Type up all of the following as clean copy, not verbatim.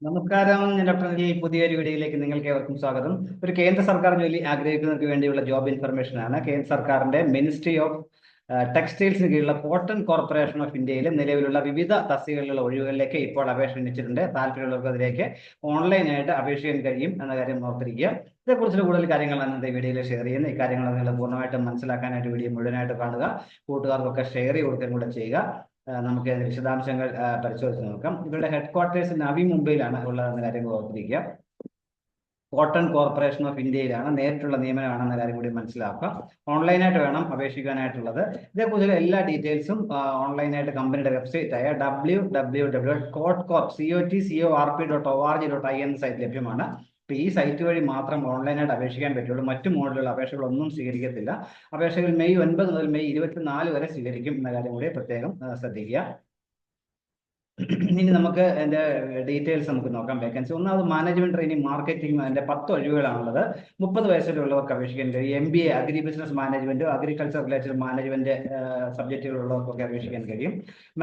നമസ്കാരം, ഞാൻ ഡോക്ടർ അനിൽ. പുതിയൊരു വീഡിയോയിലേക്ക് നിങ്ങൾക്ക് ഏവർക്കും സ്വാഗതം. ഒരു കേന്ദ്ര സർക്കാർ ജോലി ആഗ്രഹിക്കുന്നവർക്ക് വേണ്ടിയുള്ള ജോബ് ഇൻഫർമേഷൻ ആണ്. കേന്ദ്ര സർക്കാരിന്റെ മിനിസ്ട്രി ഓഫ് ടെക്സ്റ്റൈൽസിന് കീഴിലുള്ള കോട്ടൺ കോർപ്പറേഷൻ ഓഫ് ഇന്ത്യയിലെ നിലവിലുള്ള വിവിധ തസ്തികകളിലുള്ള ഒഴിവുകളിലേക്ക് ഇപ്പോൾ അപേക്ഷ ക്ഷണിച്ചിട്ടുണ്ട്. താല്പര്യമുള്ളവർക്ക് അതിലേക്ക് ഓൺലൈനായിട്ട് അപേക്ഷിക്കാൻ കഴിയും എന്ന കാര്യം ഓർത്തിരിക്കുക. ഇതേക്കുറിച്ചുള്ള കൂടുതൽ കാര്യങ്ങളാണ് ഇന്നത്തെ വീഡിയോയിൽ ഷെയർ ചെയ്യുന്നത്. ഈ കാര്യങ്ങൾ നിങ്ങൾ പൂർണ്ണമായിട്ടും മനസ്സിലാക്കാനായിട്ട് വീഡിയോ മുഴുവനായിട്ട് കാണുക. കൂട്ടുകാർക്കൊക്കെ ഷെയർ ചെയ്ത് കൊടുക്കുകയും കൂടെ ചെയ്യുക. നമുക്ക് വിശദാംശങ്ങൾ പരിശോധിച്ച് നോക്കാം. ഇവരുടെ ഹെഡ് ക്വാർട്ടേഴ്സ് നവി മുംബൈയിലാണ് ഉള്ളതെന്ന കാര്യം ഓർത്തിരിക്കുക. കോട്ടൺ കോർപ്പറേഷൻ ഓഫ് ഇന്ത്യയിലാണ്, നേരിട്ടുള്ള നിയമനമാണെന്ന കാര്യം കൂടി മനസ്സിലാക്കുക. ഓൺലൈനായിട്ട് വേണം അപേക്ഷിക്കാനായിട്ടുള്ളത്. ഇതേക്കുറിച്ചുള്ള എല്ലാ ഡീറ്റെയിൽസും ഓൺലൈനായിട്ട് കമ്പനിയുടെ വെബ്സൈറ്റ് ആയ www.cotcorp.org.in എന്ന സൈറ്റ് ലഭ്യമാണ്. അപ്പൊ ഈ സൈറ്റ് വഴി മാത്രം ഓൺലൈനായിട്ട് അപേക്ഷിക്കാൻ പറ്റുള്ളൂ. മറ്റു മോഡലുള്ള അപേക്ഷകളൊന്നും സ്വീകരിക്കത്തില്ല. അപേക്ഷകൾ മെയ് 9 മുതൽ മെയ് 24 വരെ സ്വീകരിക്കും എന്ന കാര്യം കൂടി പ്രത്യേകം ശ്രദ്ധിക്കുക. ഇനി നമുക്ക് അതിന്റെ ഡീറ്റെയിൽസ് നമുക്ക് നോക്കാം. വേക്കൻസി ഒന്നാമത് മാനേജ്മെന്റ് ട്രെയിനിങ് മാർക്കറ്റിംഗ്, അതിന്റെ 10 ഒഴിവുകളാണുള്ളത്. 30 വയസ്സിലുള്ളവർക്ക് അപേക്ഷിക്കാൻ കഴിയും. MBA agri business management, agriculture related management സബ്ജക്റ്റുകളുള്ളവർക്കൊക്കെ അപേക്ഷിക്കാൻ കഴിയും.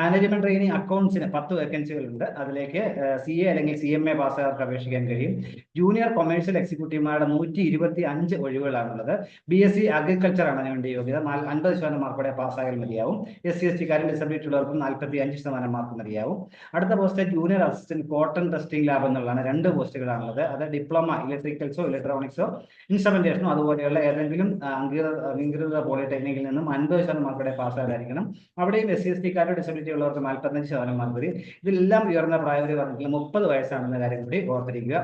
മാനേജ്മെന്റ് ട്രെയിനിങ് അക്കൗണ്ട്സിന് 10 വേക്കൻസികളുണ്ട്. അതിലേക്ക് CA അല്ലെങ്കിൽ CMA പാസ്സുകാർക്ക് അപേക്ഷിക്കാൻ കഴിയും. ജൂനിയർ കൊമേഴ്സ്യൽ എക്സിക്യൂട്ടീവുമാരുടെ 125 ഒഴിവുകളാണുള്ളത്. BSc അഗ്രികൾച്ചർ ആണ് അതിനുവേണ്ടി യോഗ്യത. 50% മാർക്കോടെ പാസ്സായാൽ മതിയാവും. SC കാരും ഡിസബിലിറ്റി ഉള്ളവർക്കും 45% മാർക്ക് മതിയാവും. അടുത്ത post junior assistant cotton testing lab എന്നുള്ളതാണ്. 2 പോസ്റ്റുകളാണുള്ളത്. അത് ഡിപ്ലോമ ഇലക്ട്രിക്കൽസോ ഇലക്ട്രോണിക്സോ ഇൻസ്ട്രുമെന്റേഷനോ അതുപോലെയുള്ള ഏതെങ്കിലും അംഗീകൃത പോളിടെക്നിക്കിൽ നിന്നും 50% മാർക്കോടെ പാസ്സായിരിക്കണം. അവിടെയും SC കാരോ ഡിസബിലിറ്റി ഉള്ളവർക്ക് 45% മാർക്ക് മതി. ഇതിലെല്ലാം ഉയർന്ന പ്രായപരിധി പറഞ്ഞിട്ടുള്ള 30 വയസ്സാണെന്ന കാര്യം കൂടി ഓർത്തിരിക്കുക.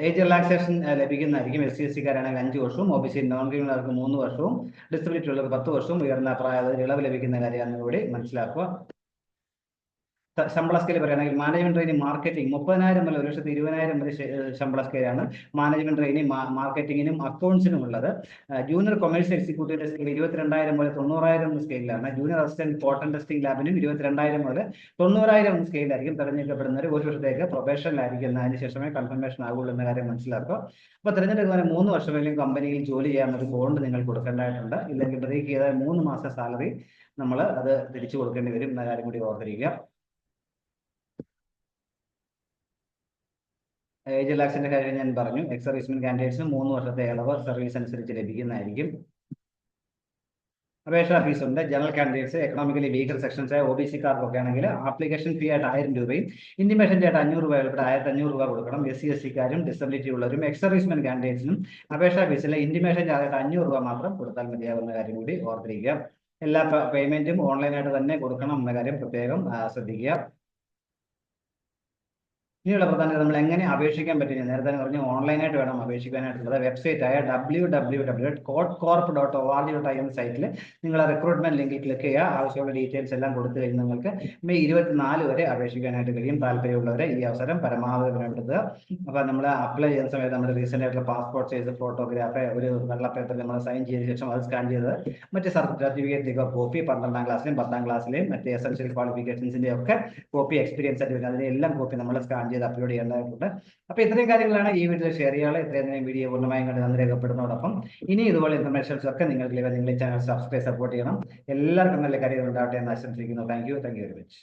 ഏജ് റിലാക്സേഷൻ ലഭിക്കുന്നതായിരിക്കും. SC കാരാണെങ്കിൽ 5 വർഷവും, OBC നോൺ ക്രിമിനലുകാർക്ക് 3 വർഷവും, ഡിസബിലിറ്റി ഉള്ളവർക്ക് 10 വർഷവും ഉയർന്ന പ്രായപരിധി ഇളവ് ലഭിക്കുന്ന കാര്യമാണെന്ന് കൂടി മനസ്സിലാക്കുക. ശമ്പള സ്കെയിൽ പറയുകയാണെങ്കിൽ മാനേജ്മെന്റ് ട്രെയിനിങ് മാർക്കറ്റിംഗ് 30,000 മുതൽ 1,20,000 വരെ ശമ്പള സ്കെയിലാണ് മാനേജ്മെന്റ് ട്രെയിനിങ് മാർക്കറ്റിംഗിനും അക്കൗണ്ട്സിനും ഉള്ളത്. ജൂനിയർ കൊമേഴ്സ്യൽ എക്സിക്യൂട്ടീവ് സ്കെയിൽ 22,000 മുതൽ 90,000 സ്കെയിലാണ്. ജൂനിയർ അസിസ്റ്റന്റ് കോട്ടൺ ടെസ്റ്റിംഗ് ലാബിനും 22,000 മുതൽ 90,000 സ്കെയിലായിരിക്കും. തെരഞ്ഞെടുക്കപ്പെടുന്നവർ 1 വർഷത്തേക്ക് പ്രൊബേഷനിലായിരിക്കും. അതിന് ശേഷമേ കൺഫർമേഷൻ ആകുള്ളൂ എന്ന കാര്യം മനസ്സിലാക്കുക. അപ്പോൾ തിരഞ്ഞെടുക്കുന്നതിന് 3 വർഷമെങ്കിലും കമ്പനിയിൽ ജോലി ചെയ്യാമെന്നൊരു ബോണ്ട് നിങ്ങൾ കൊടുക്കേണ്ടതായിട്ടുണ്ട്. ഇല്ലെങ്കിൽ ബ്രേക്ക് ചെയ്താൽ 3 മാസം സാലറി നമ്മൾ അത് തിരിച്ചു കൊടുക്കേണ്ടി വരും എന്ന കാര്യം കൂടി ഓർത്തിരിക്കുക. ഏജ് റിലാക്സിന്റെ കാര്യം ഞാൻ പറഞ്ഞു. എക്സ് സർവീസ്മെൻ കാൻഡിഡേറ്റ്സിന് 3 വർഷത്തെ ഇളവ് സർവീസ് അനുസരിച്ച് ലഭിക്കുന്നതായിരിക്കും. അപേക്ഷാ ഫീസ് ഉണ്ട്. General candidates, economically weaker sections, OBC കാർക്കൊക്കെ ആണെങ്കിൽ ആപ്ലിക്കേഷൻ ഫീ ആയിട്ട് 1000 രൂപയും ഇൻറ്റിമേഷൻ ആയിട്ട് 500 രൂപ ഉൾപ്പെടെ 1,500 രൂപ കൊടുക്കണം. SC കാരും ഡിസബിലിറ്റി ഉള്ളവരും എക്സ് സർവീസ്മെൻ കാൻഡിഡേറ്റ്സിനും അപേക്ഷാ ഫീസിൽ ഇൻറ്റിമേഷൻ ചാർജായിട്ട് 500 രൂപ മാത്രം കൊടുത്താൽ മതിയാവുന്ന കാര്യം കൂടി ഓർത്തിരിക്കുക. എല്ലാ പേയ്മെന്റും ഓൺലൈനായിട്ട് തന്നെ കൊടുക്കണം എന്ന കാര്യം പ്രത്യേകം ശ്രദ്ധിക്കുക. ഇനിയുള്ള പ്രധാനത നമ്മൾ എങ്ങനെ അപേക്ഷിക്കാൻ പറ്റും. ഞാൻ നേരത്തെ പറഞ്ഞു ഓൺലൈനായിട്ട് വേണം അപേക്ഷിക്കാനായിട്ടുള്ളത്. വെബ്സൈറ്റ് ആയ www.cotcorp.org.in സൈറ്റിൽ നിങ്ങൾ റിക്രൂട്ട്മെന്റ് ലിങ്കിൽ ക്ലിക്ക് ചെയ്യുക. ആവശ്യമുള്ള ഡീറ്റെയിൽസ് എല്ലാം കൊടുത്തു കഴിഞ്ഞ് നിങ്ങൾക്ക് മെയ് 24 വരെ അപേക്ഷിക്കാനായിട്ട് കഴിയും. താല്പര്യമുള്ളവരെ ഈ അവസരം പരമാവധി ഉപയോഗപ്പെടുത്തുക. അപ്പോൾ നമ്മൾ അപ്ലൈ ചെയ്യുന്ന സമയത്ത് നമ്മുടെ റീസെന്റ് ആയിട്ടുള്ള പാസ്പോർട്ട് സൈസ് ഫോട്ടോഗ്രാഫ് ഒരു വെള്ള പേപ്പറിൽ നമ്മൾ സൈൻ ചെയ്ത ശേഷം അത് സ്കാൻ ചെയ്തത്, മറ്റ് സർട്ടിഫിക്കറ്റ് കോപ്പി 12ാം ക്ലാസ്സിലെയും 10ാം ക്ലാസ്സിലെയും മറ്റ് എസെൻഷ്യൽ ക്വാളിഫിക്കേഷൻസിന്റെ ഒക്കെ കോപ്പി, എക്സ്പീരിയൻസ് സർട്ടിഫിക്കറ്റ് അതിന്റെ എല്ലാം കോപ്പി നമ്മൾ സ്കാൻ ചെയ്ത് അപ്ലോഡ് ചെയ്യേണ്ടതായിട്ടുണ്ട്. അപ്പൊ ഇത്രയും കാര്യങ്ങളാണ് ഈ വീഡിയോ ഷെയർ ചെയ്യാനുള്ളത്. ഇത്രയും വീഡിയോ പൂർണ്ണമായും കണ്ട് നന്ദി രേഖപ്പെടുന്നതോടൊപ്പം ഇനി ഇതുപോലെ ഇൻഫർമേഷൻസ് ഒക്കെ നിങ്ങൾക്ക് നിങ്ങൾ ഈ ചാനൽ സബ്സ്ക്രൈബ് സപ്പോർട്ട് ചെയ്യണം. എല്ലാവർക്കും നല്ല കാര്യങ്ങൾ ഉണ്ടാവട്ടെ എന്ന് ആശംസിക്കുന്നു. Thank you very much.